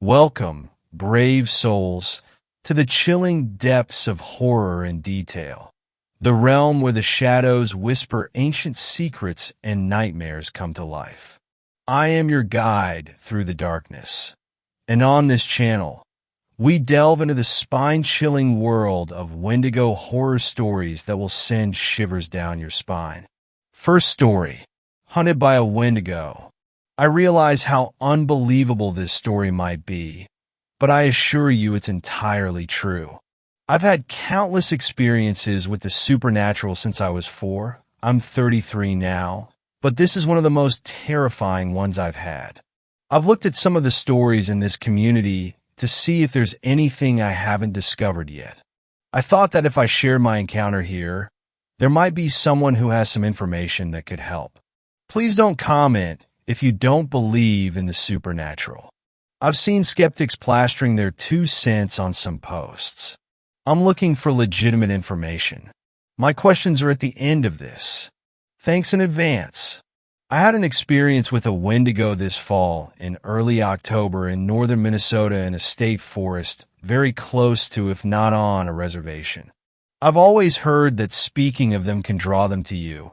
Welcome, brave souls, to the chilling depths of horror and detail, the realm where the shadows whisper ancient secrets and nightmares come to life. I am your guide through the darkness, and on this channel, we delve into the spine-chilling world of Wendigo horror stories that will send shivers down your spine. First story, Hunted by a Wendigo. I realize how unbelievable this story might be, but I assure you it's entirely true. I've had countless experiences with the supernatural since I was 4. I'm 33 now, but this is one of the most terrifying ones I've had. I've looked at some of the stories in this community to see if there's anything I haven't discovered yet. I thought that if I shared my encounter here, there might be someone who has some information that could help. Please don't comment if you don't believe in the supernatural. I've seen skeptics plastering their 2 cents on some posts. I'm looking for legitimate information. My questions are at the end of this. Thanks in advance. I had an experience with a Wendigo this fall in early October in northern Minnesota in a state forest, very close to, if not on, a reservation. I've always heard that speaking of them can draw them to you,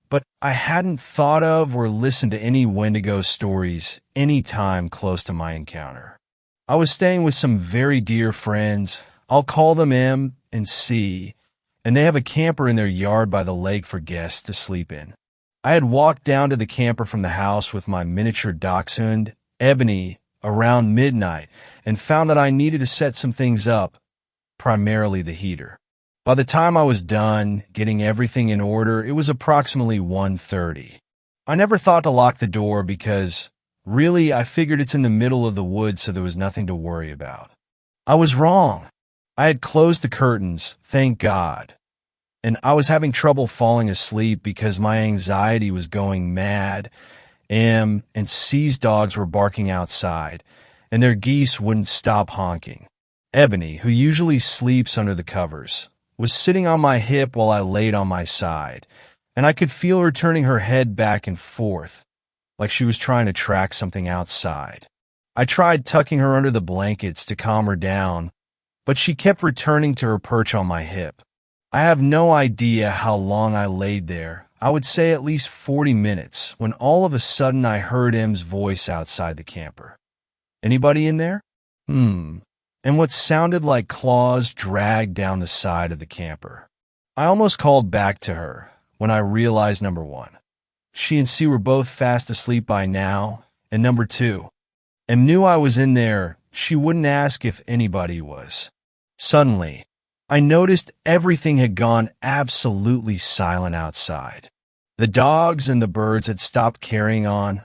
but I hadn't thought of or listened to any Wendigo stories any time close to my encounter. I was staying with some very dear friends. I'll call them M and C, and they have a camper in their yard by the lake for guests to sleep in. I had walked down to the camper from the house with my miniature dachshund, Ebony, around midnight and found that I needed to set some things up, primarily the heater. By the time I was done getting everything in order, it was approximately 1:30. I never thought to lock the door because, really, I figured it's in the middle of the woods, so there was nothing to worry about. I was wrong. I had closed the curtains, thank God, and I was having trouble falling asleep because my anxiety was going mad. M and C's dogs were barking outside, and their geese wouldn't stop honking. Ebony, who usually sleeps under the covers, was sitting on my hip while I laid on my side, and I could feel her turning her head back and forth, like she was trying to track something outside. I tried tucking her under the blankets to calm her down, but she kept returning to her perch on my hip. I have no idea how long I laid there. I would say at least 40 minutes, when all of a sudden I heard M's voice outside the camper. "Anybody in there?" And what sounded like claws dragged down the side of the camper. I almost called back to her when I realized, number 1, she and C were both fast asleep by now, and number 2, M knew I was in there. She wouldn't ask if anybody was. Suddenly, I noticed everything had gone absolutely silent outside. The dogs and the birds had stopped carrying on.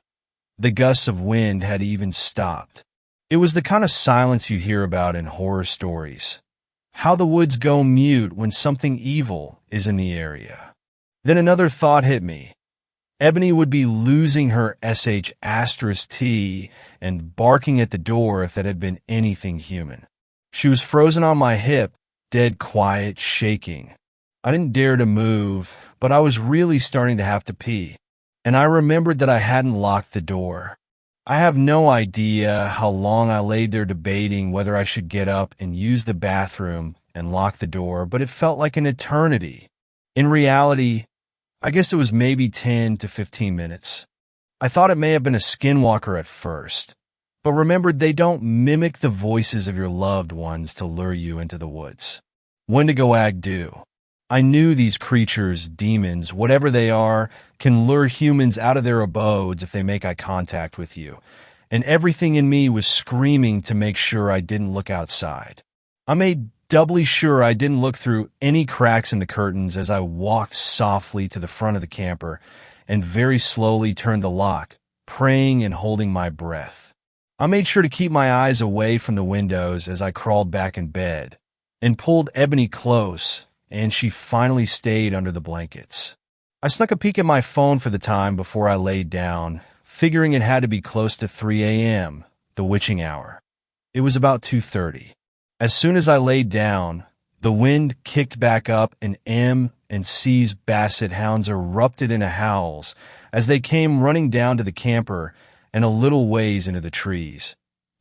The gusts of wind had even stopped. It was the kind of silence you hear about in horror stories. How the woods go mute when something evil is in the area. Then another thought hit me. Ebony would be losing her sh*t and barking at the door if that had been anything human. She was frozen on my hip, dead quiet, shaking. I didn't dare to move, but I was really starting to have to pee, and I remembered that I hadn't locked the door. I have no idea how long I laid there debating whether I should get up and use the bathroom and lock the door, but it felt like an eternity. In reality, I guess it was maybe 10 to 15 minutes. I thought it may have been a skinwalker at first, but remembered they don't mimic the voices of your loved ones to lure you into the woods. Wendigo ag do. I knew these creatures, demons, whatever they are, can lure humans out of their abodes if they make eye contact with you, and everything in me was screaming to make sure I didn't look outside. I made doubly sure I didn't look through any cracks in the curtains as I walked softly to the front of the camper and very slowly turned the lock, praying and holding my breath. I made sure to keep my eyes away from the windows as I crawled back in bed and pulled Ebony close, and she finally stayed under the blankets. I snuck a peek at my phone for the time before I laid down, figuring it had to be close to 3 a.m., the witching hour. It was about 2:30. As soon as I laid down, the wind kicked back up and M and C's basset hounds erupted into howls as they came running down to the camper and a little ways into the trees.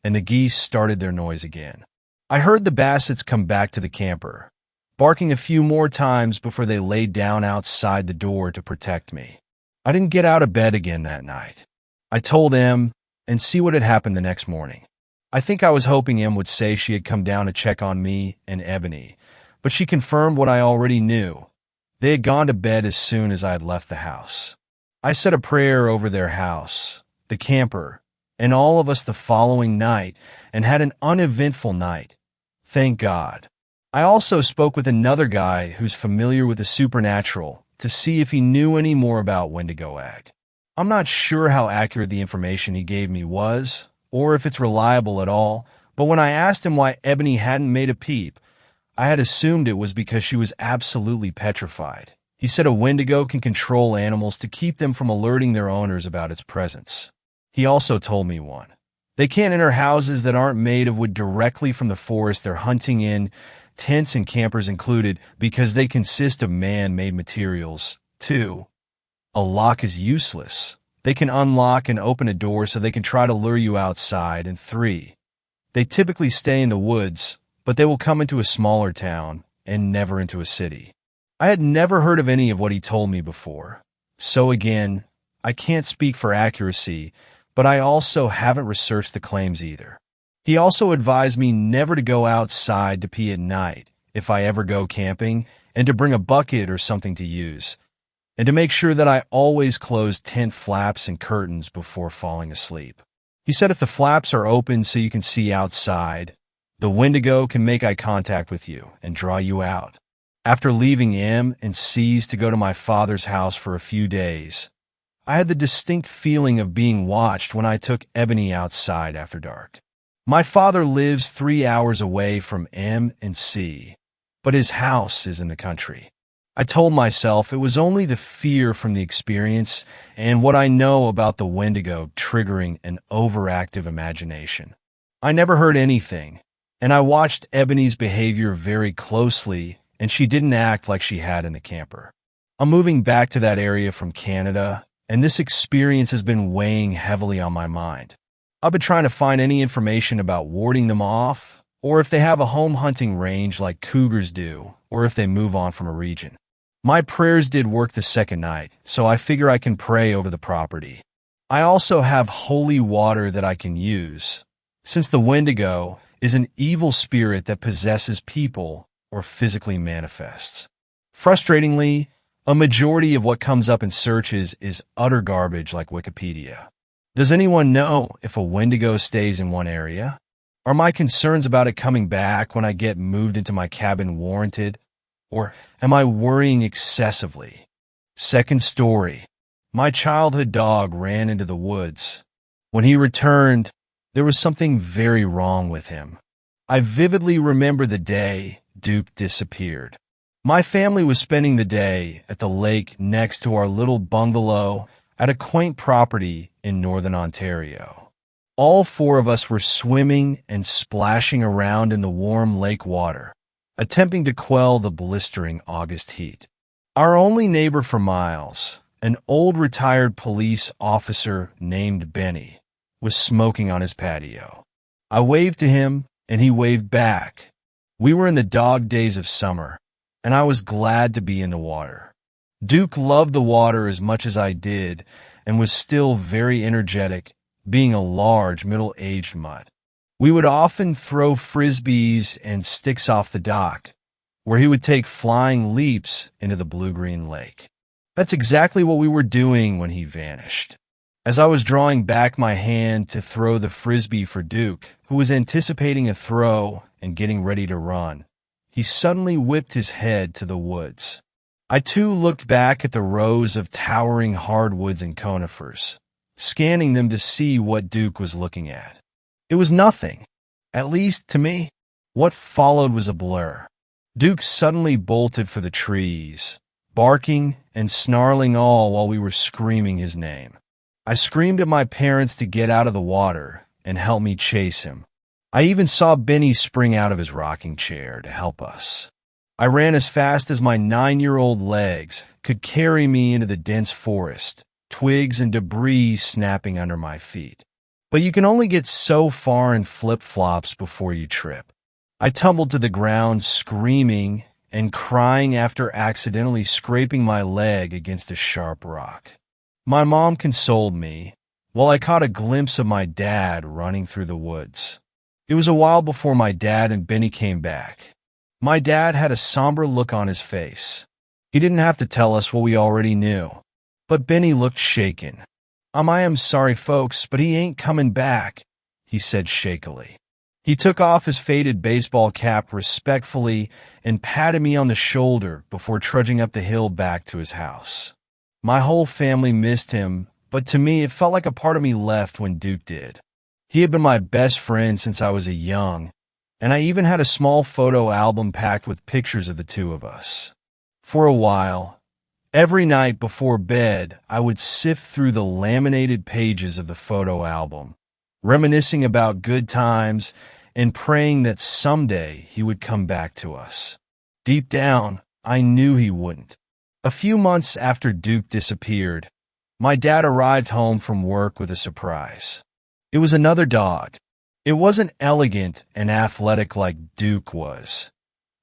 and the geese started their noise again. I heard the Bassets come back to the camper, barking a few more times before they laid down outside the door to protect me. I didn't get out of bed again that night. I told Em and see what had happened the next morning. I think I was hoping Em would say she had come down to check on me and Ebony, but she confirmed what I already knew. They had gone to bed as soon as I had left the house. I said a prayer over their house, the camper, and all of us the following night, and had an uneventful night. Thank God. I also spoke with another guy who's familiar with the supernatural to see if he knew any more about Wendigo Act. I'm not sure how accurate the information he gave me was, or if it's reliable at all, but when I asked him why Ebony hadn't made a peep, I had assumed it was because she was absolutely petrified. He said a Wendigo can control animals to keep them from alerting their owners about its presence. He also told me one. They can't enter houses that aren't made of wood directly from the forest they're hunting in, tents and campers included, because they consist of man-made materials. 2. A lock is useless. They can unlock and open a door so they can try to lure you outside. And 3. They typically stay in the woods, but they will come into a smaller town and never into a city. I had never heard of any of what he told me before. So again, I can't speak for accuracy, but I also haven't researched the claims either. He also advised me never to go outside to pee at night if I ever go camping, and to bring a bucket or something to use, and to make sure that I always close tent flaps and curtains before falling asleep. He said if the flaps are open so you can see outside, the Wendigo can make eye contact with you and draw you out. After leaving M and C's to go to my father's house for a few days, I had the distinct feeling of being watched when I took Ebony outside after dark. My father lives 3 hours away from M and C, but his house is in the country. I told myself it was only the fear from the experience and what I know about the Wendigo triggering an overactive imagination. I never heard anything, and I watched Ebony's behavior very closely, and she didn't act like she had in the camper. I'm moving back to that area from Canada, and this experience has been weighing heavily on my mind. I've been trying to find any information about warding them off, or if they have a home hunting range like cougars do, or if they move on from a region. My prayers did work the second night, so I figure I can pray over the property. I also have holy water that I can use, since the Wendigo is an evil spirit that possesses people or physically manifests. Frustratingly, a majority of what comes up in searches is utter garbage like Wikipedia. Does anyone know if a Wendigo stays in one area? Are my concerns about it coming back when I get moved into my cabin warranted? Or am I worrying excessively? Second story. My childhood dog ran into the woods. When he returned, there was something very wrong with him. I vividly remember the day Duke disappeared. My family was spending the day at the lake next to our little bungalow at a quaint property in northern Ontario. All 4 of us were swimming and splashing around in the warm lake water, attempting to quell the blistering August heat. Our only neighbor for miles, an old retired police officer named Benny, was smoking on his patio. I waved to him, and he waved back. We were in the dog days of summer, and I was glad to be in the water. Duke loved the water as much as I did, and was still very energetic, being a large, middle-aged mutt. We would often throw frisbees and sticks off the dock, where he would take flying leaps into the blue-green lake. That's exactly what we were doing when he vanished. As I was drawing back my hand to throw the frisbee for Duke, who was anticipating a throw and getting ready to run, he suddenly whipped his head to the woods. I too looked back at the rows of towering hardwoods and conifers, scanning them to see what Duke was looking at. It was nothing, at least to me. What followed was a blur. Duke suddenly bolted for the trees, barking and snarling all while we were screaming his name. I screamed at my parents to get out of the water and help me chase him. I even saw Benny spring out of his rocking chair to help us. I ran as fast as my 9-year-old legs could carry me into the dense forest, twigs and debris snapping under my feet. But you can only get so far in flip-flops before you trip. I tumbled to the ground screaming and crying after accidentally scraping my leg against a sharp rock. My mom consoled me, while I caught a glimpse of my dad running through the woods. It was a while before my dad and Benny came back. My dad had a somber look on his face. He didn't have to tell us what we already knew. But Benny looked shaken. I am sorry, folks, but he ain't coming back," he said shakily. He took off his faded baseball cap respectfully and patted me on the shoulder before trudging up the hill back to his house. My whole family missed him, but to me it felt like a part of me left when Duke did. He had been my best friend since I was young, and I even had a small photo album packed with pictures of the two of us. For a while, every night before bed, I would sift through the laminated pages of the photo album, reminiscing about good times and praying that someday he would come back to us. Deep down, I knew he wouldn't. A few months after Duke disappeared, my dad arrived home from work with a surprise. It was another dog. It wasn't elegant and athletic like Duke was.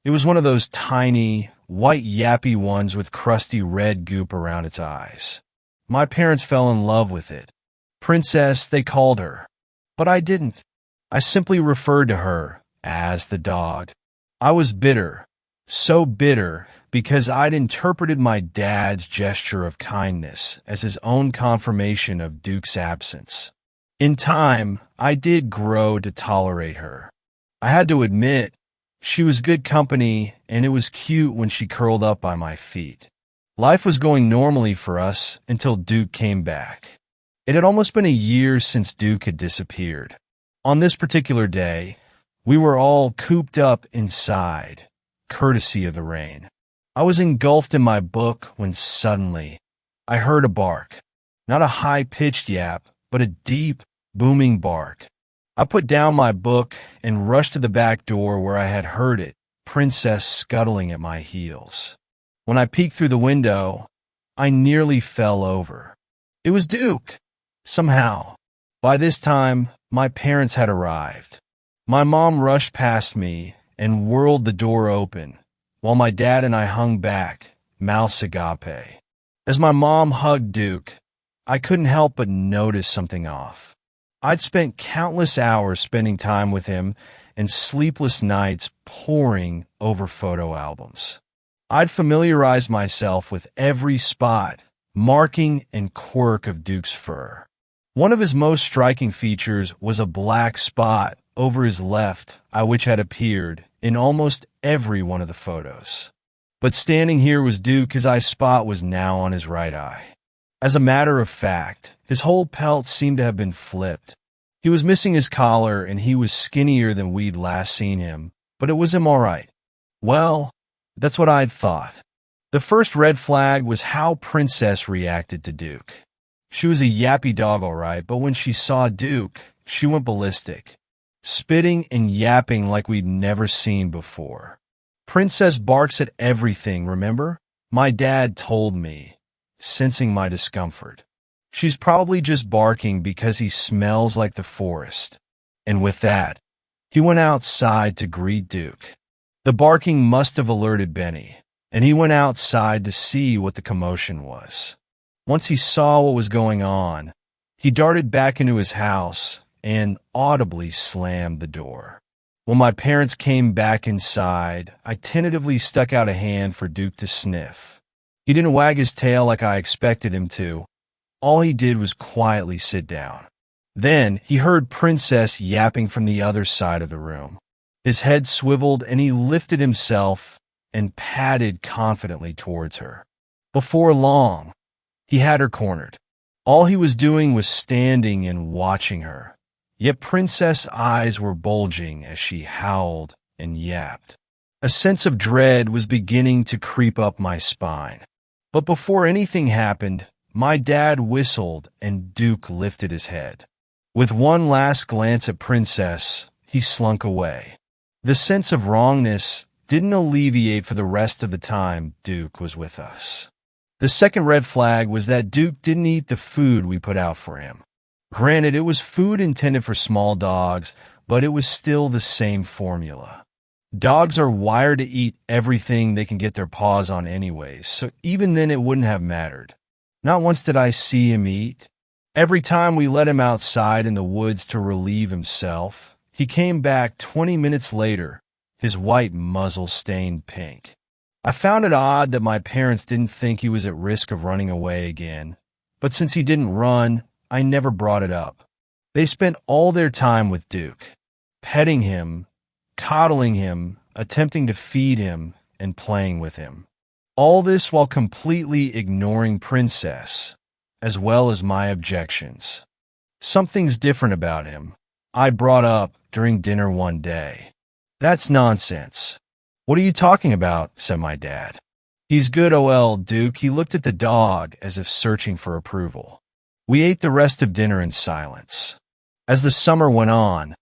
It was one of those tiny, white yappy ones with crusty red goop around its eyes. My parents fell in love with it. Princess, they called her. But I didn't. I simply referred to her as the dog. I was bitter, so bitter because I'd interpreted my dad's gesture of kindness as his own confirmation of Duke's absence. In time, I did grow to tolerate her. I had to admit, she was good company, and it was cute when she curled up by my feet. Life was going normally for us until Duke came back. It had almost been a year since Duke had disappeared. On this particular day, we were all cooped up inside, courtesy of the rain. I was engulfed in my book when suddenly I heard a bark. Not a high-pitched yap, but a deep, booming bark. I put down my book and rushed to the back door where I had heard it, Princess scuttling at my heels. When I peeked through the window, I nearly fell over. It was Duke. Somehow. By this time, my parents had arrived. My mom rushed past me and whirled the door open, while my dad and I hung back, mouths agape. As my mom hugged Duke, I couldn't help but notice something off. I'd spent countless hours spending time with him and sleepless nights poring over photo albums. I'd familiarized myself with every spot, marking, and quirk of Duke's fur. One of his most striking features was a black spot over his left eye which had appeared in almost every one of the photos. But standing here was Duke, his eye spot was now on his right eye. As a matter of fact, his whole pelt seemed to have been flipped. He was missing his collar, and he was skinnier than we'd last seen him, but it was him all right. Well, that's what I'd thought. The first red flag was how Princess reacted to Duke. She was a yappy dog, all right, but when she saw Duke, she went ballistic, spitting and yapping like we'd never seen before. Princess barks at everything, remember? My dad told me, sensing my discomfort. She's probably just barking because he smells like the forest. And with that, he went outside to greet Duke. The barking must have alerted Benny, and he went outside to see what the commotion was. Once he saw what was going on, he darted back into his house and audibly slammed the door. When my parents came back inside, I tentatively stuck out a hand for Duke to sniff. He didn't wag his tail like I expected him to. All he did was quietly sit down. Then he heard Princess yapping from the other side of the room. His head swiveled and he lifted himself and padded confidently towards her. Before long, he had her cornered. All he was doing was standing and watching her. Yet Princess' eyes were bulging as she howled and yapped. A sense of dread was beginning to creep up my spine. But before anything happened, my dad whistled and Duke lifted his head. With one last glance at Princess, he slunk away. The sense of wrongness didn't alleviate for the rest of the time Duke was with us. The second red flag was that Duke didn't eat the food we put out for him. Granted, it was food intended for small dogs, but it was still the same formula. Dogs are wired to eat everything they can get their paws on anyways, so even then it wouldn't have mattered. Not once did I see him eat. Every time we let him outside in the woods to relieve himself, he came back 20 minutes later, his white muzzle stained pink. I found it odd that my parents didn't think he was at risk of running away again, but since he didn't run, I never brought it up. They spent all their time with Duke, petting him, coddling him, attempting to feed him, and playing with him. All this while completely ignoring Princess, as well as my objections. Something's different about him, I brought up during dinner one day. That's nonsense. What are you talking about? Said my dad. He's good, OL, Duke. He looked at the dog as if searching for approval. We ate the rest of dinner in silence. As the summer went on,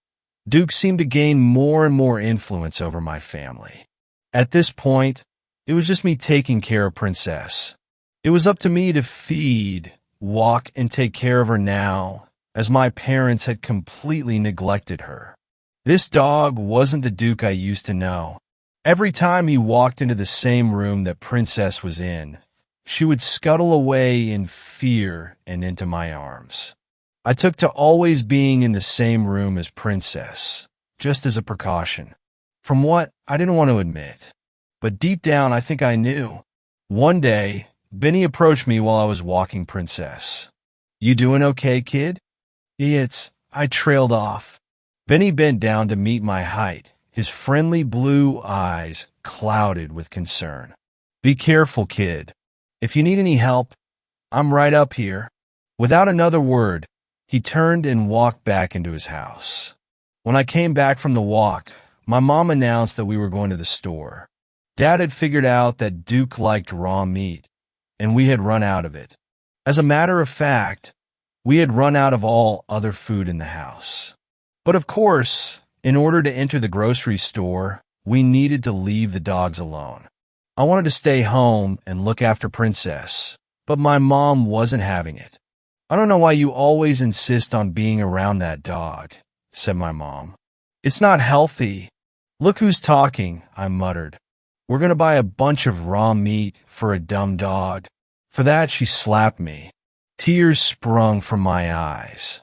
Duke seemed to gain more and more influence over my family. At this point, it was just me taking care of Princess. It was up to me to feed, walk, and take care of her now, as my parents had completely neglected her. This dog wasn't the Duke I used to know. Every time he walked into the same room that Princess was in, she would scuttle away in fear and into my arms. I took to always being in the same room as Princess, just as a precaution. From what I didn't want to admit, but deep down I think I knew. One day, Benny approached me while I was walking Princess. "You doing okay, kid?" I trailed off. Benny bent down to meet my height, his friendly blue eyes clouded with concern. "Be careful, kid. If you need any help, I'm right up here." Without another word, he turned and walked back into his house. When I came back from the walk, my mom announced that we were going to the store. Dad had figured out that Duke liked raw meat, and we had run out of it. As a matter of fact, we had run out of all other food in the house. But of course, in order to enter the grocery store, we needed to leave the dogs alone. I wanted to stay home and look after Princess, but my mom wasn't having it. "I don't know why you always insist on being around that dog," said my mom. "It's not healthy." "Look who's talking," I muttered. "We're going to buy a bunch of raw meat for a dumb dog." For that, she slapped me. Tears sprung from my eyes.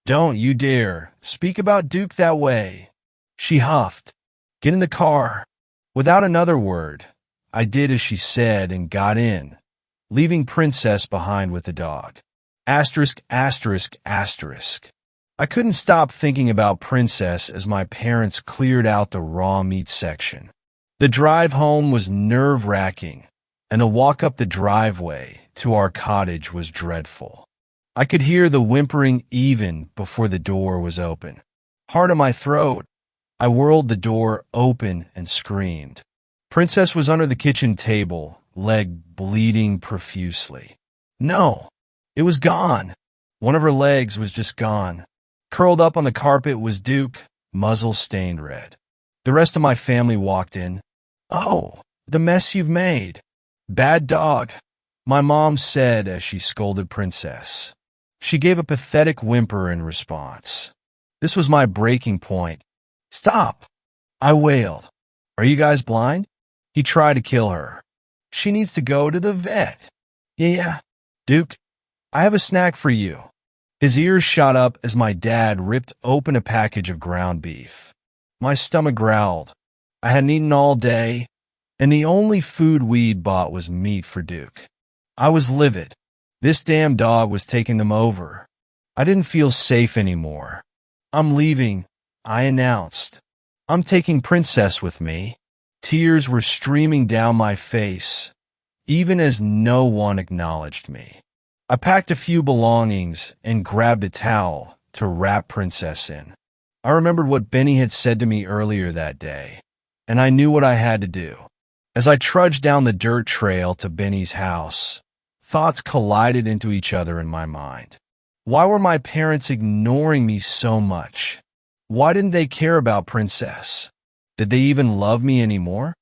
"Don't you dare speak about Duke that way," she huffed. "Get in the car." Without another word, I did as she said and got in, leaving Princess behind with the dog. Asterisk, asterisk, asterisk. I couldn't stop thinking about Princess as my parents cleared out the raw meat section. The drive home was nerve-wracking, and the walk up the driveway to our cottage was dreadful. I could hear the whimpering even before the door was open. Hard in my throat, I whirled the door open and screamed. Princess was under the kitchen table, leg bleeding profusely. No, it was gone. One of her legs was just gone. Curled up on the carpet was Duke, muzzle stained red. The rest of my family walked in. "Oh, the mess you've made. Bad dog," my mom said as she scolded Princess. She gave a pathetic whimper in response. This was my breaking point. "Stop," I wailed. "Are you guys blind? He tried to kill her. She needs to go to the vet." Yeah. "Duke, I have a snack for you." His ears shot up as my dad ripped open a package of ground beef. My stomach growled. I hadn't eaten all day, and the only food we'd bought was meat for Duke. I was livid. This damn dog was taking them over. I didn't feel safe anymore. "I'm leaving," I announced. "I'm taking Princess with me." Tears were streaming down my face, even as no one acknowledged me. I packed a few belongings and grabbed a towel to wrap Princess in. I remembered what Benny had said to me earlier that day, and I knew what I had to do. As I trudged down the dirt trail to Benny's house, thoughts collided into each other in my mind. Why were my parents ignoring me so much? Why didn't they care about Princess? Did they even love me anymore?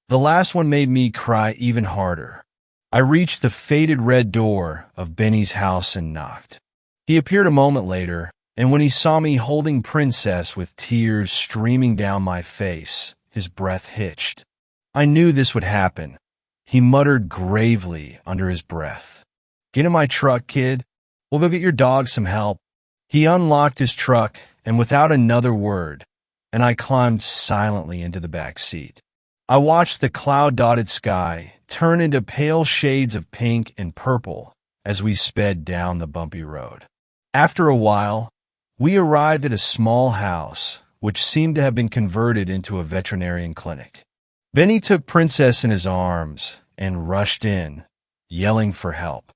The last one made me cry even harder. I reached the faded red door of Benny's house and knocked. He appeared a moment later, and when he saw me holding Princess with tears streaming down my face, his breath hitched. I knew this would happen. He muttered gravely under his breath. "Get in my truck, kid. We'll go get your dog some help." He unlocked his truck, and without another word, and I climbed silently into the back seat. I watched the cloud-dotted sky turn into pale shades of pink and purple as we sped down the bumpy road. After a while, we arrived at a small house, which seemed to have been converted into a veterinarian clinic. Benny took Princess in his arms and rushed in, yelling for help.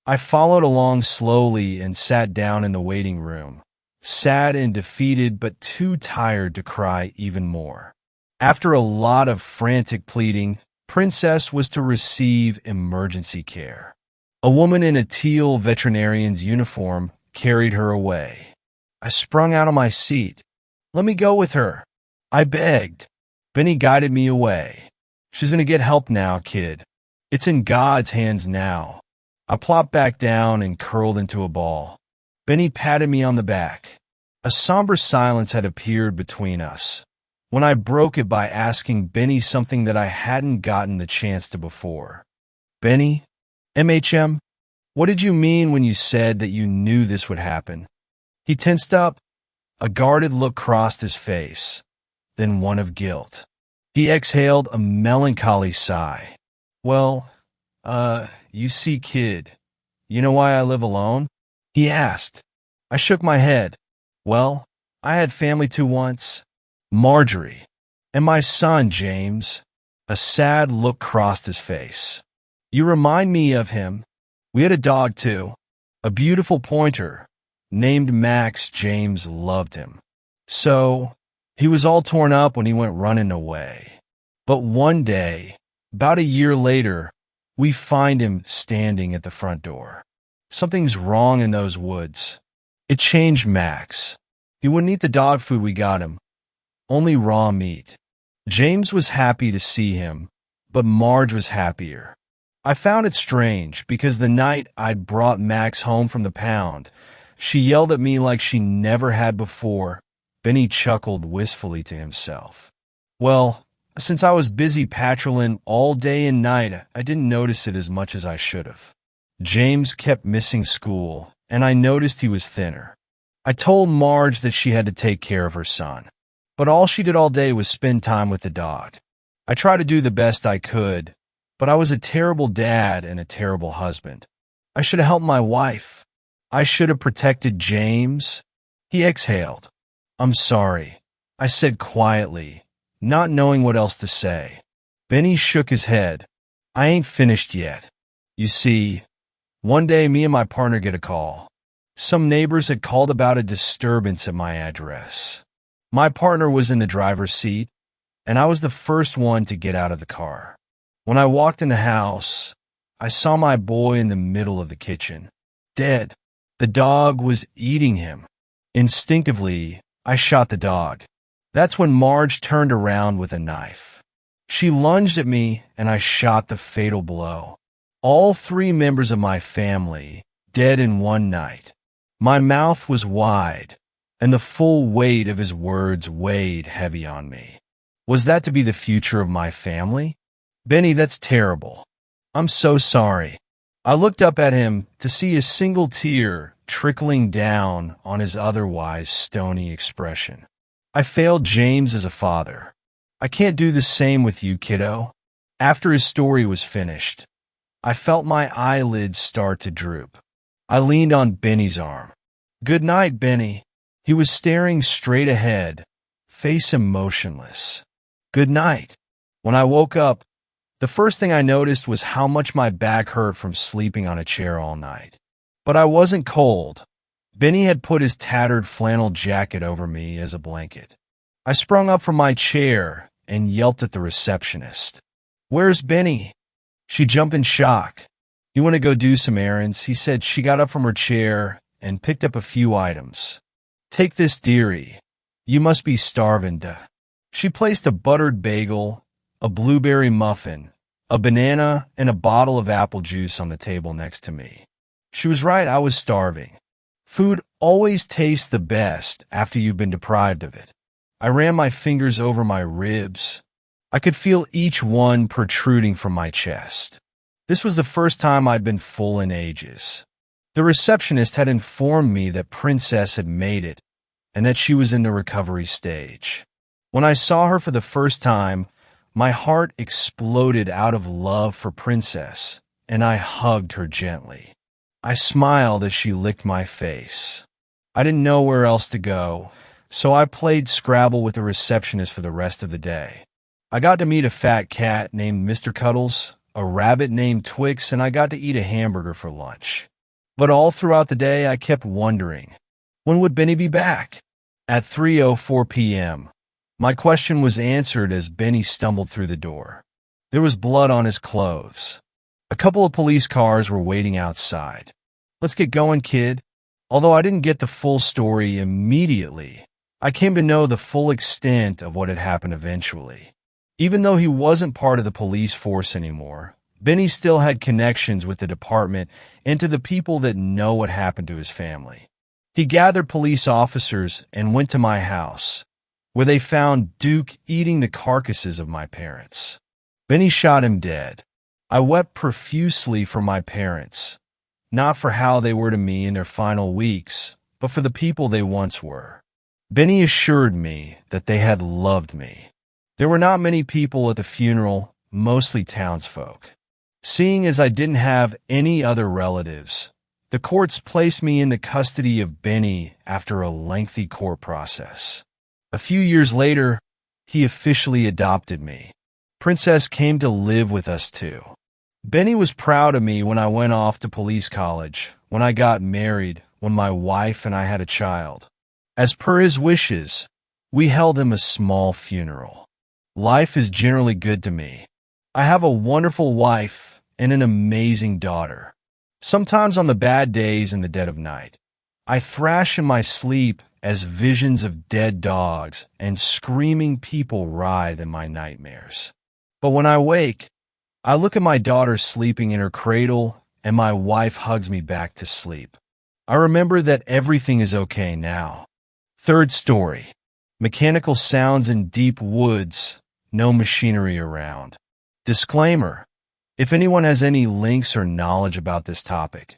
I followed along slowly and sat down in the waiting room, sad and defeated but too tired to cry even more. After a lot of frantic pleading, Princess was to receive emergency care. A woman in a teal veterinarian's uniform carried her away. I sprung out of my seat. "Let me go with her," I begged. Benny guided me away. "She's going to get help now, kid. It's in God's hands now." I plopped back down and curled into a ball. Benny patted me on the back. A somber silence had appeared between us, when I broke it by asking Benny something that I hadn't gotten the chance to before. "Benny, MHM, what did you mean when you said that you knew this would happen?" He tensed up. A guarded look crossed his face, then one of guilt. He exhaled a melancholy sigh. "Well, you see, kid, you know why I live alone?" he asked. I shook my head. "Well, I had family too once. Marjorie. And my son, James." A sad look crossed his face. "You remind me of him. We had a dog too. A beautiful pointer. Named Max. James loved him. So, he was all torn up when he went running away. But one day, about a year later, we find him standing at the front door. Something's wrong in those woods. It changed Max. He wouldn't eat the dog food we got him. Only raw meat. James was happy to see him, but Marge was happier. I found it strange because the night I'd brought Max home from the pound, she yelled at me like she never had before. Benny chuckled wistfully to himself. "Well, since I was busy patrolling all day and night, I didn't notice it as much as I should have." James kept missing school, and I noticed he was thinner. I told Marge that she had to take care of her son, but all she did all day was spend time with the dog. I tried to do the best I could, but I was a terrible dad and a terrible husband. I should have helped my wife. I should have protected James. He exhaled. "I'm sorry," I said quietly, not knowing what else to say. Benny shook his head. "I ain't finished yet. You see, one day me and my partner get a call. Some neighbors had called about a disturbance at my address. My partner was in the driver's seat, and I was the first one to get out of the car. When I walked in the house, I saw my boy in the middle of the kitchen, dead. The dog was eating him. Instinctively, I shot the dog. That's when Marge turned around with a knife. She lunged at me, and I shot the fatal blow. All 3 members of my family, dead in one night. My mouth was wide, and the full weight of his words weighed heavy on me. Was that to be the future of my family? "Benny, that's terrible. I'm so sorry." I looked up at him to see a single tear trickling down on his otherwise stony expression. "I failed James as a father. I can't do the same with you, kiddo." After his story was finished, I felt my eyelids start to droop. I leaned on Benny's arm. "Good night, Benny." He was staring straight ahead, face emotionless. "Good night." When I woke up, the first thing I noticed was how much my back hurt from sleeping on a chair all night. But I wasn't cold. Benny had put his tattered flannel jacket over me as a blanket. I sprung up from my chair and yelped at the receptionist. "Where's Benny?" She jumped in shock. "You want to go do some errands?" He said. She got up from her chair and picked up a few items. "Take this, dearie. You must be starving to." She placed a buttered bagel, a blueberry muffin, a banana, and a bottle of apple juice on the table next to me. She was right, I was starving. Food always tastes the best after you've been deprived of it. I ran my fingers over my ribs. I could feel each one protruding from my chest. This was the first time I'd been full in ages. The receptionist had informed me that Princess had made it and that she was in the recovery stage. When I saw her for the first time, my heart exploded out of love for Princess, and I hugged her gently. I smiled as she licked my face. I didn't know where else to go, so I played Scrabble with the receptionist for the rest of the day. I got to meet a fat cat named Mr. Cuddles, a rabbit named Twix, and I got to eat a hamburger for lunch. But all throughout the day, I kept wondering, when would Benny be back? At 3:04 p.m., my question was answered as Benny stumbled through the door. There was blood on his clothes. A couple of police cars were waiting outside. "Let's get going, kid." Although I didn't get the full story immediately, I came to know the full extent of what had happened eventually. Even though he wasn't part of the police force anymore, Benny still had connections with the department and to the people that know what happened to his family. He gathered police officers and went to my house, where they found Duke eating the carcasses of my parents. Benny shot him dead. I wept profusely for my parents, not for how they were to me in their final weeks, but for the people they once were. Benny assured me that they had loved me. There were not many people at the funeral, mostly townsfolk. Seeing as I didn't have any other relatives, the courts placed me in the custody of Benny after a lengthy court process. A few years later, he officially adopted me. Princess came to live with us too. Benny was proud of me when I went off to police college, when I got married, when my wife and I had a child. As per his wishes, we held him a small funeral. Life is generally good to me. I have a wonderful wife and an amazing daughter. Sometimes on the bad days in the dead of night, I thrash in my sleep as visions of dead dogs and screaming people writhe in my nightmares. But when I wake, I look at my daughter sleeping in her cradle, and my wife hugs me back to sleep. I remember that everything is okay now. Third story. Mechanical sounds in deep woods, no machinery around. Disclaimer: if anyone has any links or knowledge about this topic,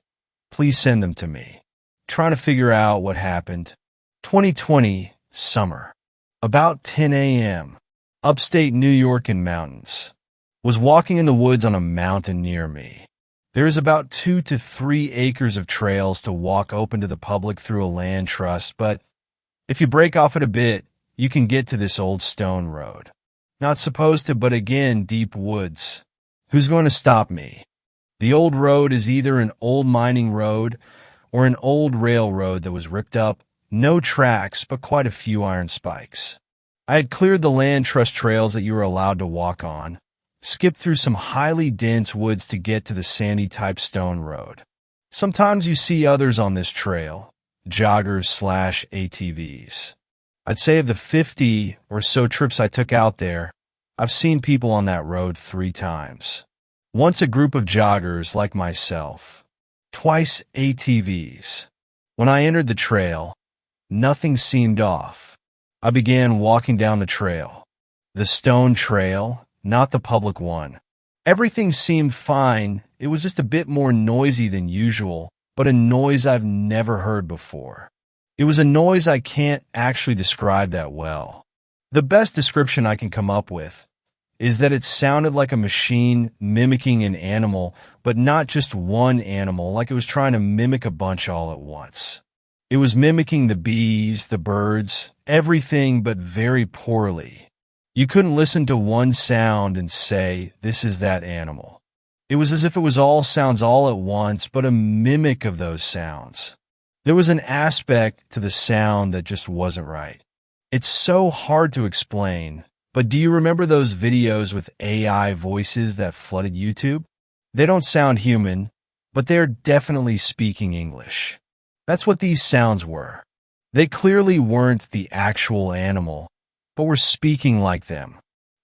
please send them to me. Trying to figure out what happened. 2020, summer. About 10 a.m., upstate New York in mountains. Was walking in the woods on a mountain near me. There is about 2 to 3 acres of trails to walk open to the public through a land trust, but if you break off it a bit, you can get to this old stone road. Not supposed to, but again, deep woods. Who's going to stop me? The old road is either an old mining road or an old railroad that was ripped up, no tracks, but quite a few iron spikes. I had cleared the land trust trails that you were allowed to walk on, skipped through some highly dense woods to get to the sandy-type stone road. Sometimes you see others on this trail, joggers/ATVs. I'd say of the 50 or so trips I took out there, I've seen people on that road 3 times. Once a group of joggers like myself, twice ATVs. When I entered the trail, nothing seemed off. I began walking down the trail. The stone trail, not the public one. Everything seemed fine. It was just a bit more noisy than usual, but a noise I've never heard before. It was a noise I can't actually describe that well. The best description I can come up with is that it sounded like a machine mimicking an animal, but not just one animal, like it was trying to mimic a bunch all at once. It was mimicking the bees, the birds, everything, but very poorly. You couldn't listen to one sound and say, this is that animal. It was as if it was all sounds all at once, but a mimic of those sounds. There was an aspect to the sound that just wasn't right. It's so hard to explain, but do you remember those videos with AI voices that flooded YouTube? They don't sound human, but they're definitely speaking English. That's what these sounds were. They clearly weren't the actual animal, but were speaking like them.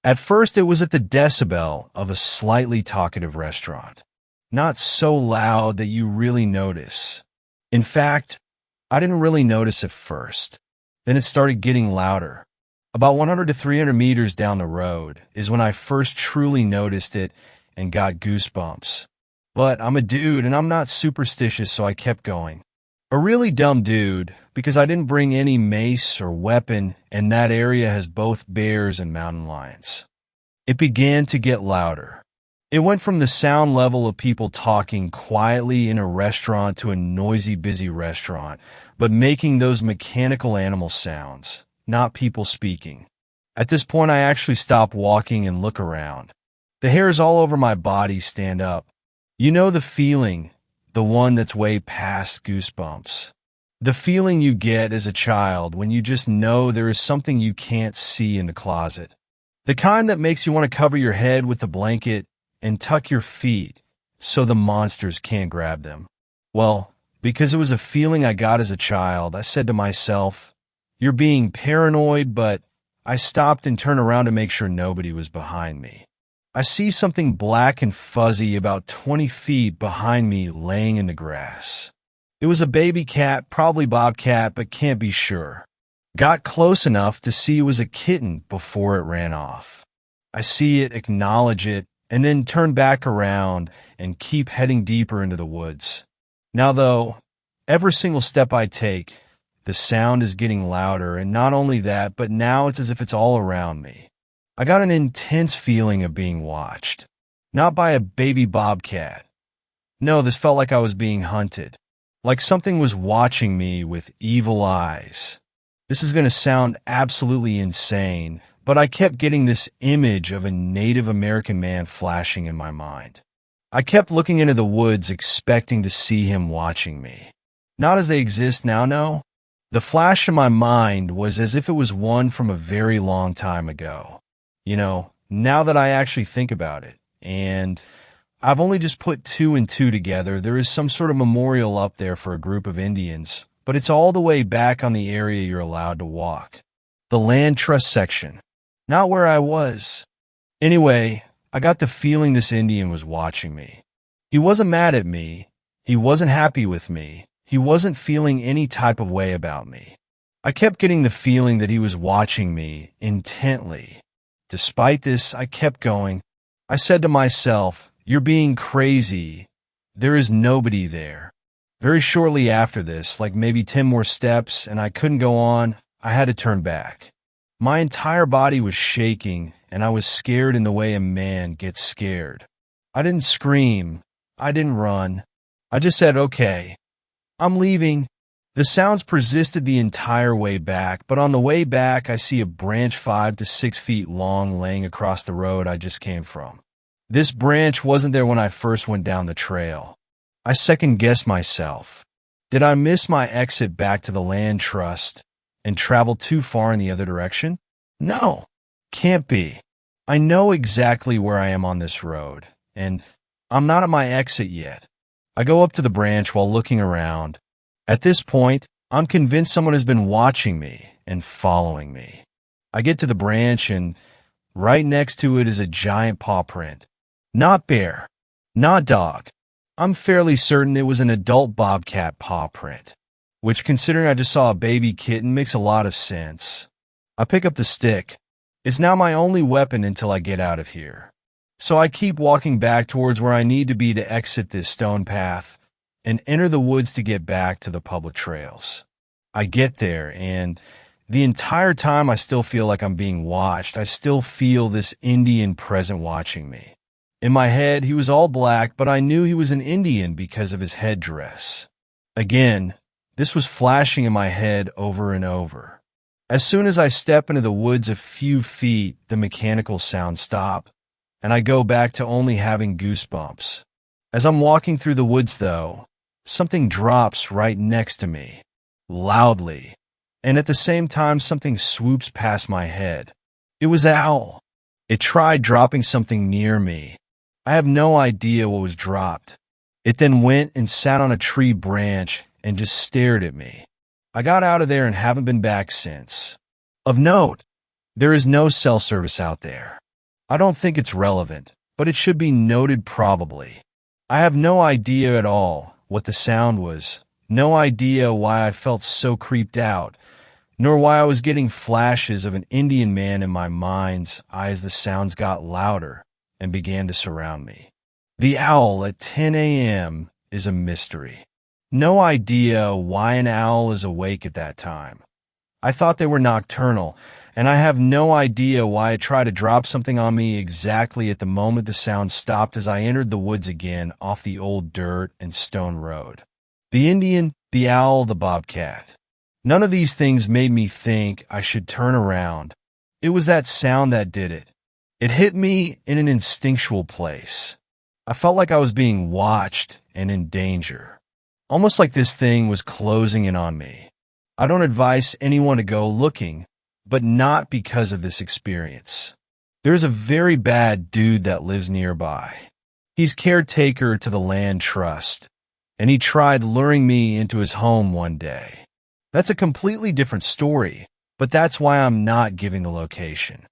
At first, it was at the decibel of a slightly talkative restaurant. Not so loud that you really notice. In fact, I didn't really notice at first. Then it started getting louder. About 100 to 300 meters down the road is when I first truly noticed it and got goosebumps. But I'm a dude and I'm not superstitious, so I kept going. A really dumb dude, because I didn't bring any mace or weapon, and that area has both bears and mountain lions. It began to get louder. It went from the sound level of people talking quietly in a restaurant to a noisy, busy restaurant, but making those mechanical animal sounds, not people speaking. At this point, I actually stop walking and look around. The hairs all over my body stand up. You know the feeling, the one that's way past goosebumps. The feeling you get as a child when you just know there is something you can't see in the closet. The kind that makes you want to cover your head with a blanket and tuck your feet so the monsters can't grab them. Well, because it was a feeling I got as a child, I said to myself, "You're being paranoid," but I stopped and turned around to make sure nobody was behind me. I see something black and fuzzy about 20 feet behind me laying in the grass. It was a baby cat, probably bobcat, but can't be sure. Got close enough to see it was a kitten before it ran off. I see it, acknowledge it, and then turn back around and keep heading deeper into the woods. Now though, every single step I take, the sound is getting louder, and not only that, but now it's as if it's all around me. I got an intense feeling of being watched. Not by a baby bobcat. No, this felt like I was being hunted. Like something was watching me with evil eyes. This is going to sound absolutely insane, but I kept getting this image of a Native American man flashing in my mind. I kept looking into the woods expecting to see him watching me. Not as they exist now, no. The flash in my mind was as if it was one from a very long time ago. You know, now that I actually think about it, and I've only just put two and two together, there is some sort of memorial up there for a group of Indians, but it's all the way back on the area you're allowed to walk. The land trust section. Not where I was. Anyway, I got the feeling this Indian was watching me. He wasn't mad at me. He wasn't happy with me. He wasn't feeling any type of way about me. I kept getting the feeling that he was watching me intently. Despite this, I kept going. I said to myself, "You're being crazy. There is nobody there." Very shortly after this, like maybe 10 more steps, and I couldn't go on, I had to turn back. My entire body was shaking, and I was scared in the way a man gets scared. I didn't scream. I didn't run. I just said, "Okay, I'm leaving." The sounds persisted the entire way back, but on the way back, I see a branch 5 to 6 feet long laying across the road I just came from. This branch wasn't there when I first went down the trail. I second-guessed myself. Did I miss my exit back to the land trust and travel too far in the other direction? No, can't be. I know exactly where I am on this road, and I'm not at my exit yet. I go up to the branch while looking around. At this point, I'm convinced someone has been watching me and following me. I get to the branch, and right next to it is a giant paw print. Not bear, not dog. I'm fairly certain it was an adult bobcat paw print, which, considering I just saw a baby kitten, makes a lot of sense. I pick up the stick. It's now my only weapon until I get out of here. So I keep walking back towards where I need to be to exit this stone path and enter the woods to get back to the public trails. I get there, and the entire time I still feel like I'm being watched. I still feel this Indian present watching me. In my head, he was all black, but I knew he was an Indian because of his headdress. Again, this was flashing in my head over and over. As soon as I step into the woods a few feet, the mechanical sounds stop, and I go back to only having goosebumps. As I'm walking through the woods, though, something drops right next to me, loudly, and at the same time something swoops past my head. It was an owl. It tried dropping something near me. I have no idea what was dropped. It then went and sat on a tree branch and just stared at me. I got out of there and haven't been back since. Of note, there is no cell service out there. I don't think it's relevant, but it should be noted probably. I have no idea at all what the sound was, No idea why I felt so creeped out, nor why I was getting flashes of an Indian man in my mind's eye as the sounds got louder and began to surround me. The owl at 10 a.m. is a mystery. No idea why an owl is awake at that time. I thought they were nocturnal, and I have no idea why it tried to drop something on me exactly at the moment the sound stopped as I entered the woods again off the old dirt and stone road. The Indian, the owl, the bobcat. None of these things made me think I should turn around. It was that sound that did it. It hit me in an instinctual place. I felt like I was being watched and in danger. Almost like this thing was closing in on me. I don't advise anyone to go looking, but not because of this experience. There's a very bad dude that lives nearby. He's caretaker to the land trust, and he tried luring me into his home one day. That's a completely different story, but that's why I'm not giving the location.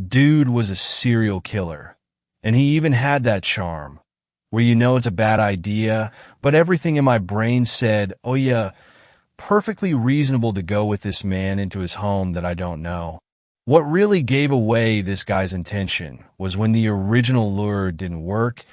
Dude was a serial killer, and he even had that charm, where you know it's a bad idea, but everything in my brain said, oh yeah, perfectly reasonable to go with this man into his home that I don't know. What really gave away this guy's intention was when the original lure didn't work,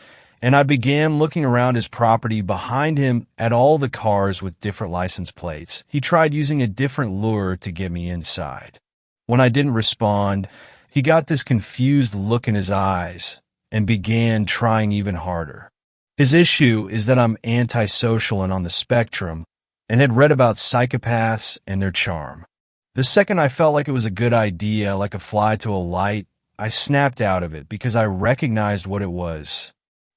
and I began looking around his property behind him at all the cars with different license plates. He tried using a different lure to get me inside. When I didn't respond, he got this confused look in his eyes and began trying even harder. His issue is that I'm antisocial and on the spectrum, and had read about psychopaths and their charm. The second I felt like it was a good idea, like a fly to a light, I snapped out of it because I recognized what it was.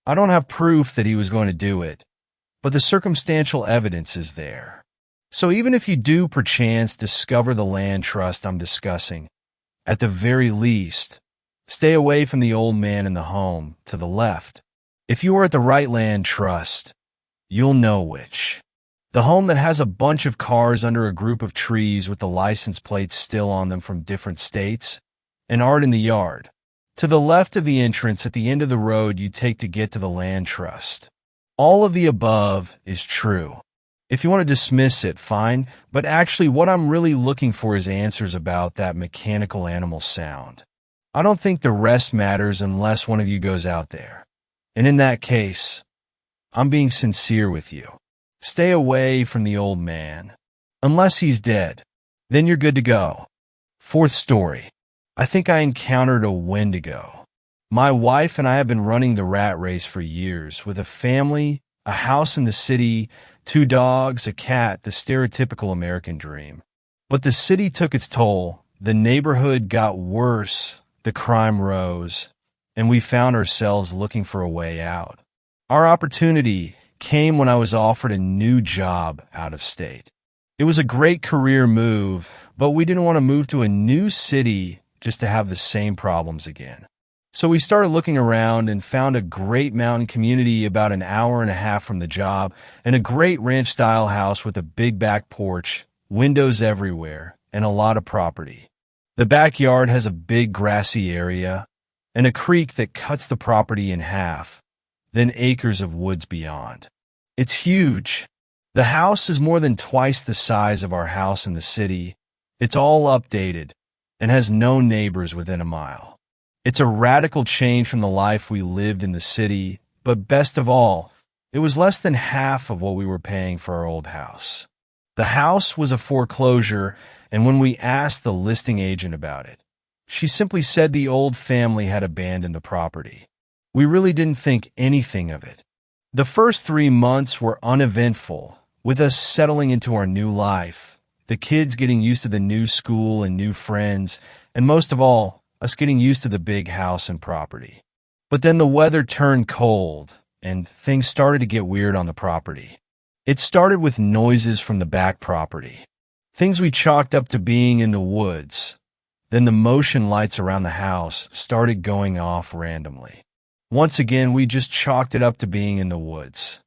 I don't have proof that he was going to do it, but the circumstantial evidence is there. So even if you do perchance discover the land trust I'm discussing, at the very least, stay away from the old man in the home to the left. If you are at the right land trust, you'll know which. The home that has a bunch of cars under a group of trees with the license plates still on them from different states, and art in the yard. To the left of the entrance at the end of the road you take to get to the land trust. All of the above is true. If you want to dismiss it, fine, but actually what I'm really looking for is answers about that mechanical animal sound. I don't think the rest matters unless one of you goes out there. And in that case, I'm being sincere with you. Stay away from the old man. Unless he's dead, then you're good to go. Fourth story. I think I encountered a Wendigo. My wife and I have been running the rat race for years with a family, a house in the city, 2 dogs, a cat, the stereotypical American dream. But the city took its toll, the neighborhood got worse, the crime rose, and we found ourselves looking for a way out. Our opportunity came when I was offered a new job out of state. It was a great career move, but we didn't want to move to a new city just to have the same problems again. So we started looking around and found a great mountain community about an hour and a half from the job and a great ranch-style house with a big back porch, windows everywhere, and a lot of property. The backyard has a big grassy area and a creek that cuts the property in half, then acres of woods beyond. It's huge. The house is more than twice the size of our house in the city. It's all updated and has no neighbors within a mile. It's a radical change from the life we lived in the city, but best of all, it was less than half of what we were paying for our old house. The house was a foreclosure, and when we asked the listing agent about it, she simply said the old family had abandoned the property. We really didn't think anything of it. The first 3 months were uneventful, with us settling into our new life, the kids getting used to the new school and new friends, and most of all, us getting used to the big house and property. But then the weather turned cold, and things started to get weird on the property. It started with noises from the back property, things we chalked up to being in the woods. Then the motion lights around the house started going off randomly. Once again, we just chalked it up to being in the woods.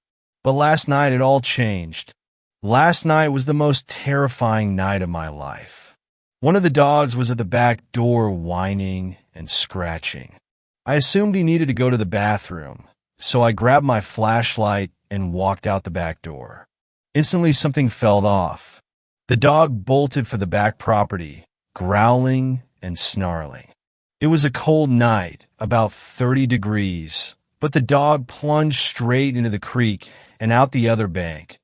But last night, it all changed. Last night was the most terrifying night of my life. One of the dogs was at the back door whining and scratching. I assumed he needed to go to the bathroom, so I grabbed my flashlight and walked out the back door. Instantly, something fell off. The dog bolted for the back property, growling and snarling. It was a cold night, about 30 degrees, but the dog plunged straight into the creek and out the other bank,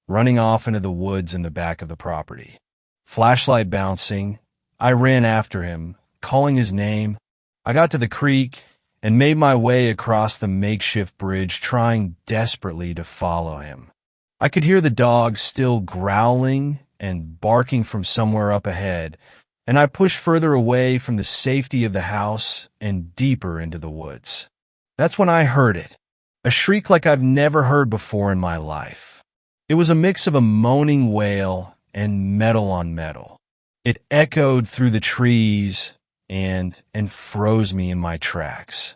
running off into the woods in the back of the property. Flashlight bouncing, I ran after him, calling his name. I got to the creek and made my way across the makeshift bridge, trying desperately to follow him. I could hear the dog still growling and barking from somewhere up ahead, and I pushed further away from the safety of the house and deeper into the woods. That's when I heard it, a shriek like I've never heard before in my life. It was a mix of a moaning wail and metal on metal. It echoed through the trees and froze me in my tracks.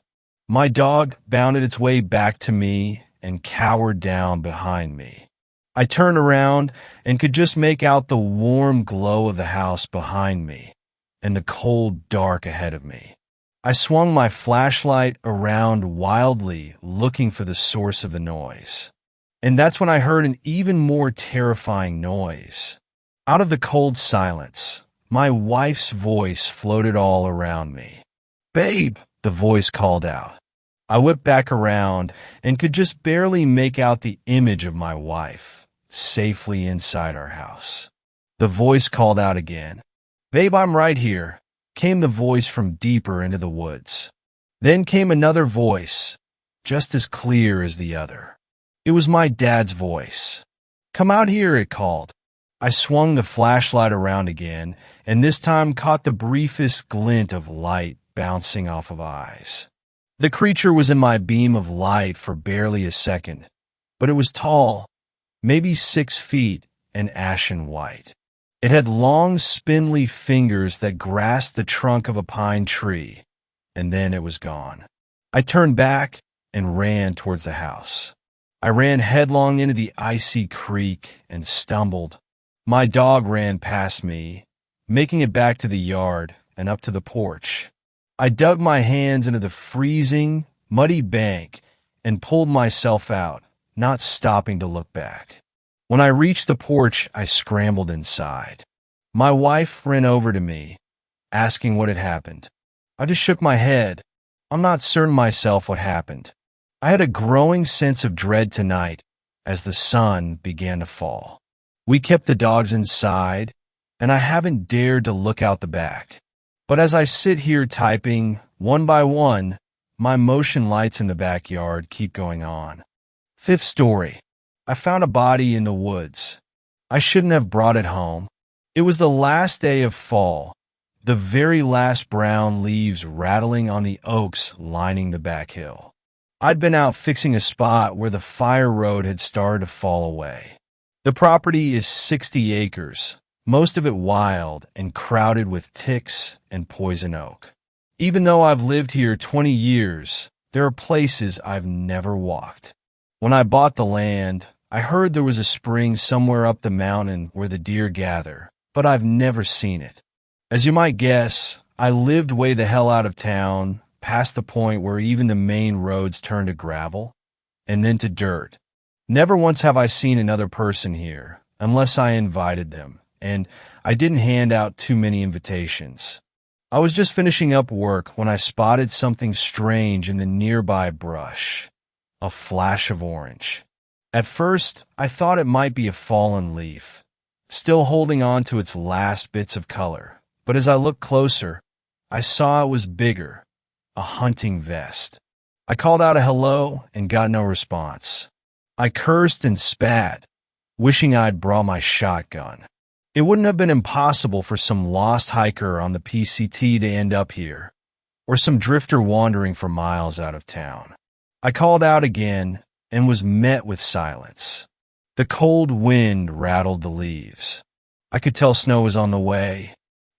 My dog bounded its way back to me and cowered down behind me. I turned around and could just make out the warm glow of the house behind me and the cold dark ahead of me. I swung my flashlight around wildly, looking for the source of the noise. And that's when I heard an even more terrifying noise. Out of the cold silence, my wife's voice floated all around me. "Babe," the voice called out. I whipped back around and could just barely make out the image of my wife, safely inside our house. The voice called out again. "Babe, I'm right here," came the voice from deeper into the woods. Then came another voice, just as clear as the other. It was my dad's voice. "Come out here," it called. I swung the flashlight around again, and this time caught the briefest glint of light bouncing off of eyes. The creature was in my beam of light for barely a second, but it was tall, maybe 6 feet, and ashen white. It had long, spindly fingers that grasped the trunk of a pine tree, and then it was gone. I turned back and ran towards the house. I ran headlong into the icy creek and stumbled. My dog ran past me, making it back to the yard and up to the porch. I dug my hands into the freezing, muddy bank and pulled myself out, not stopping to look back. When I reached the porch, I scrambled inside. My wife ran over to me, asking what had happened. I just shook my head. I'm not certain myself what happened. I had a growing sense of dread tonight as the sun began to fall. We kept the dogs inside, and I haven't dared to look out the back. But as I sit here typing, one by one, my motion lights in the backyard keep going on. 5th story. I found a body in the woods. I shouldn't have brought it home. It was the last day of fall, the very last brown leaves rattling on the oaks lining the back hill. I'd been out fixing a spot where the fire road had started to fall away. The property is 60 acres, most of it wild and crowded with ticks and poison oak. Even though I've lived here 20 years, there are places I've never walked. When I bought the land, I heard there was a spring somewhere up the mountain where the deer gather, but I've never seen it. As you might guess, I lived way the hell out of town, past the point where even the main roads turn to gravel, and then to dirt. Never once have I seen another person here, unless I invited them, and I didn't hand out too many invitations. I was just finishing up work when I spotted something strange in the nearby brush. A flash of orange. At first, I thought it might be a fallen leaf, still holding on to its last bits of color. But as I looked closer, I saw it was bigger, a hunting vest. I called out a hello and got no response. I cursed and spat, wishing I'd brought my shotgun. It wouldn't have been impossible for some lost hiker on the PCT to end up here, or some drifter wandering for miles out of town. I called out again and was met with silence. The cold wind rattled the leaves. I could tell snow was on the way.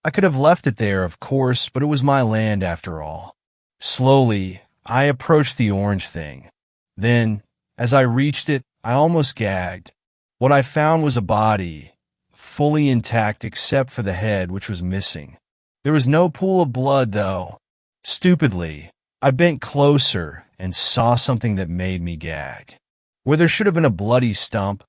I could have left it there, of course, but it was my land after all. Slowly, I approached the orange thing. Then, as I reached it, I almost gagged. What I found was a body, fully intact except for the head, which was missing. There was no pool of blood, though. Stupidly, I bent closer and saw something that made me gag. Where there should have been a bloody stump,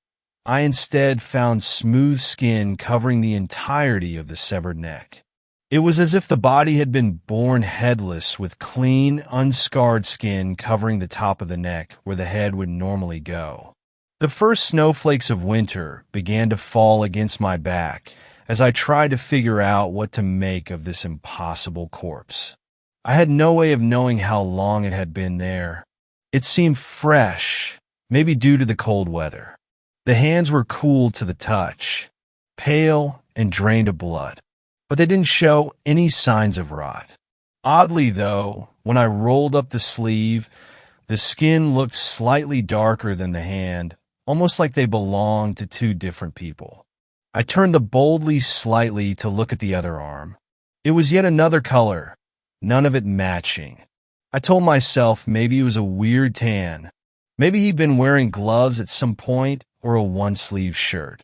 I instead found smooth skin covering the entirety of the severed neck. It was as if the body had been born headless with clean, unscarred skin covering the top of the neck where the head would normally go. The first snowflakes of winter began to fall against my back as I tried to figure out what to make of this impossible corpse. I had no way of knowing how long it had been there. It seemed fresh, maybe due to the cold weather. The hands were cool to the touch, pale and drained of blood, but they didn't show any signs of rot. Oddly, though, when I rolled up the sleeve, the skin looked slightly darker than the hand, almost like they belonged to two different people. I turned the boldly slightly to look at the other arm. It was yet another color, none of it matching. I told myself maybe it was a weird tan. Maybe he'd been wearing gloves at some point or a one-sleeve shirt.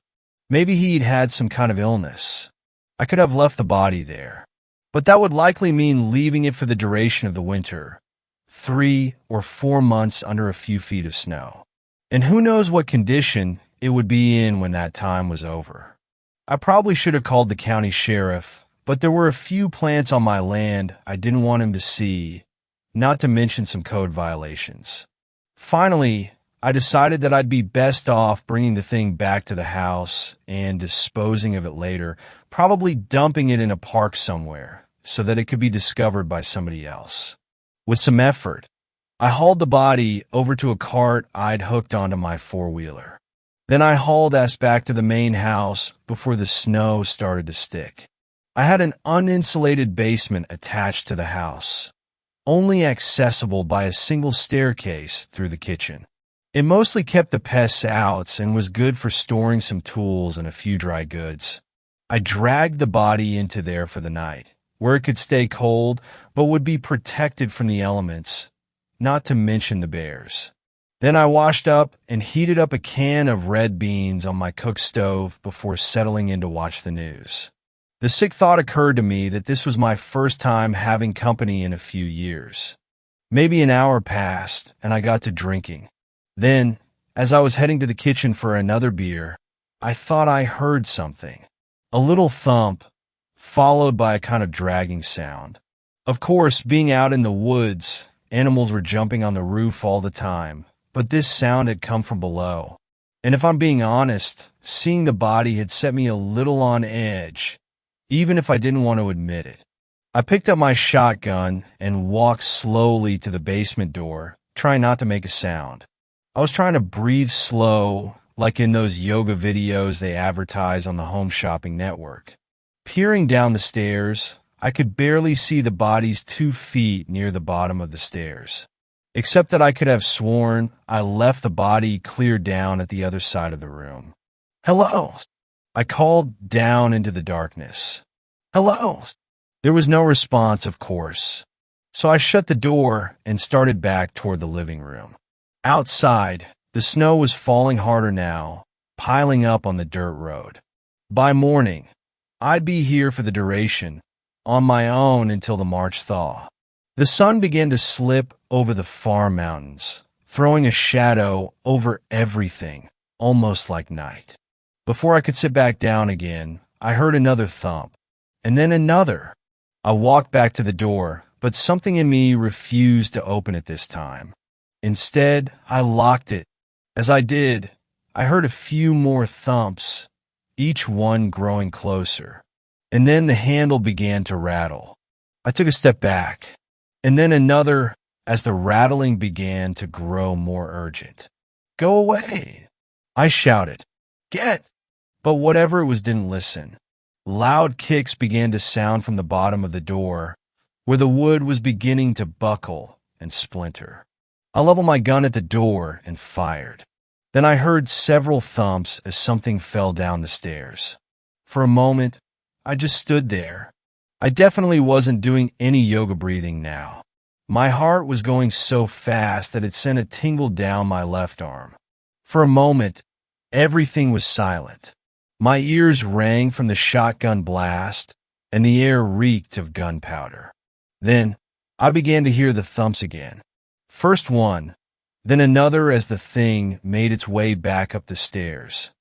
Maybe he'd had some kind of illness. I could have left the body there, but that would likely mean leaving it for the duration of the winter, 3 or 4 months under a few feet of snow. And who knows what condition it would be in when that time was over. I probably should have called the county sheriff, but there were a few plants on my land I didn't want him to see, not to mention some code violations. Finally, I decided that I'd be best off bringing the thing back to the house and disposing of it later, probably dumping it in a park somewhere so that it could be discovered by somebody else. With some effort, I hauled the body over to a cart I'd hooked onto my four-wheeler. Then I hauled ass back to the main house before the snow started to stick. I had an uninsulated basement attached to the house, only accessible by a single staircase through the kitchen. It mostly kept the pests out and was good for storing some tools and a few dry goods. I dragged the body into there for the night, where it could stay cold but would be protected from the elements, not to mention the bears. Then I washed up and heated up a can of red beans on my cook stove before settling in to watch the news. The sick thought occurred to me that this was my first time having company in a few years. Maybe an hour passed and I got to drinking. Then, as I was heading to the kitchen for another beer, I thought I heard something. A little thump, followed by a kind of dragging sound. Of course, being out in the woods, animals were jumping on the roof all the time, but this sound had come from below. And if I'm being honest, seeing the body had set me a little on edge, even if I didn't want to admit it. I picked up my shotgun and walked slowly to the basement door, trying not to make a sound. I was trying to breathe slow, like in those yoga videos they advertise on the Home Shopping Network. Peering down the stairs, I could barely see the body's 2 feet near the bottom of the stairs. Except that I could have sworn I left the body clear down at the other side of the room. "Hello!" I called down into the darkness. "Hello!" There was no response, of course, so I shut the door and started back toward the living room. Outside, the snow was falling harder now, piling up on the dirt road. By morning, I'd be here for the duration, on my own until the March thaw. The sun began to slip over the far mountains, throwing a shadow over everything, almost like night. Before I could sit back down again, I heard another thump, and then another. I walked back to the door, but something in me refused to open it this time. Instead, I locked it. As I did, I heard a few more thumps, each one growing closer. And then the handle began to rattle. I took a step back, and then another as the rattling began to grow more urgent. "Go away!" I shouted. "Get!" But whatever it was didn't listen. Loud kicks began to sound from the bottom of the door, where the wood was beginning to buckle and splinter. I leveled my gun at the door and fired. Then I heard several thumps as something fell down the stairs. For a moment, I just stood there. I definitely wasn't doing any yoga breathing now. My heart was going so fast that it sent a tingle down my left arm. For a moment, everything was silent. My ears rang from the shotgun blast, and the air reeked of gunpowder. Then, I began to hear the thumps again. First one, then another as the thing made its way back up the stairs.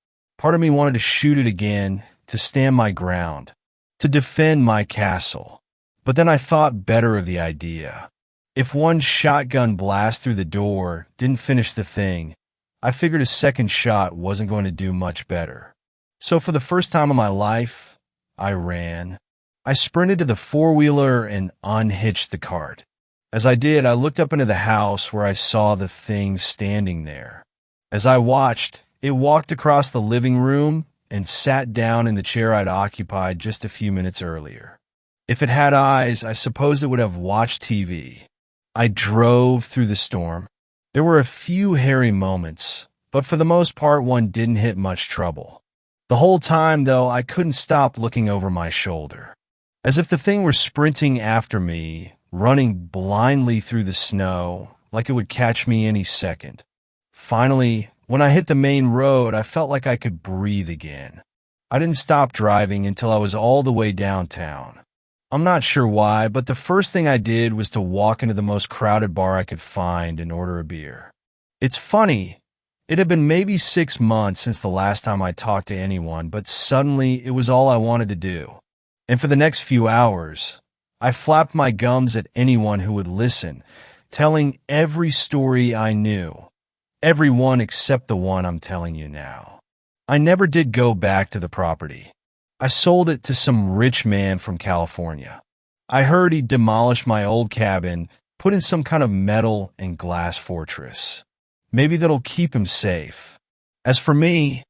Part of me wanted to shoot it again, to stand my ground, to defend my castle. But then I thought better of the idea. If one shotgun blast through the door didn't finish the thing, I figured a second shot wasn't going to do much better. So for the first time in my life, I ran. I sprinted to the four-wheeler and unhitched the cart. As I did, I looked up into the house where I saw the thing standing there. As I watched, it walked across the living room and sat down in the chair I'd occupied just a few minutes earlier. If it had eyes, I suppose it would have watched TV. I drove through the storm. There were a few hairy moments, but for the most part, one didn't hit much trouble. The whole time, though, I couldn't stop looking over my shoulder. As if the thing were sprinting after me, running blindly through the snow, like it would catch me any second. Finally, when I hit the main road, I felt like I could breathe again. I didn't stop driving until I was all the way downtown. I'm not sure why, but the first thing I did was to walk into the most crowded bar I could find and order a beer. It's funny, it had been maybe 6 months since the last time I talked to anyone, but suddenly it was all I wanted to do. And for the next few hours, I flapped my gums at anyone who would listen, telling every story I knew. Every one except the one I'm telling you now. I never did go back to the property. I sold it to some rich man from California. I heard he demolished my old cabin, put in some kind of metal and glass fortress. Maybe that'll keep him safe. As for me,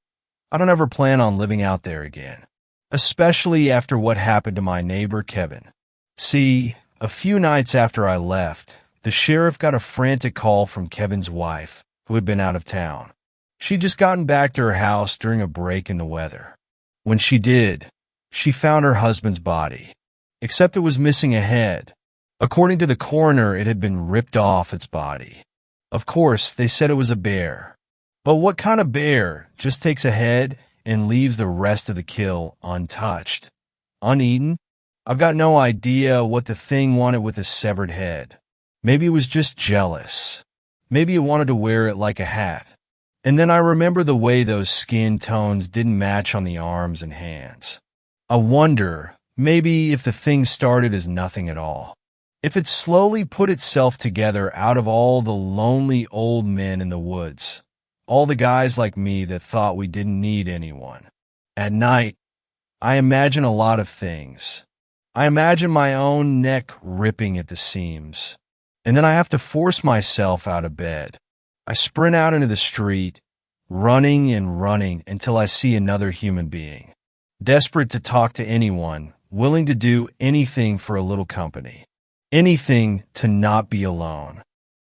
I don't ever plan on living out there again, especially after what happened to my neighbor Kevin. See, a few nights after I left, the sheriff got a frantic call from Kevin's wife, who had been out of town. She'd just gotten back to her house during a break in the weather. When she did, she found her husband's body, except it was missing a head. According to the coroner, it had been ripped off its body. Of course, they said it was a bear. But what kind of bear just takes a head and leaves the rest of the kill untouched? Uneaten? I've got no idea what the thing wanted with a severed head. Maybe it was just jealous. Maybe it wanted to wear it like a hat. And then I remember the way those skin tones didn't match on the arms and hands. I wonder, maybe if the thing started as nothing at all. If it slowly put itself together out of all the lonely old men in the woods. All the guys like me that thought we didn't need anyone. At night, I imagine a lot of things. I imagine my own neck ripping at the seams. And then I have to force myself out of bed. I sprint out into the street, running and running until I see another human being. Desperate to talk to anyone, willing to do anything for a little company. Anything to not be alone.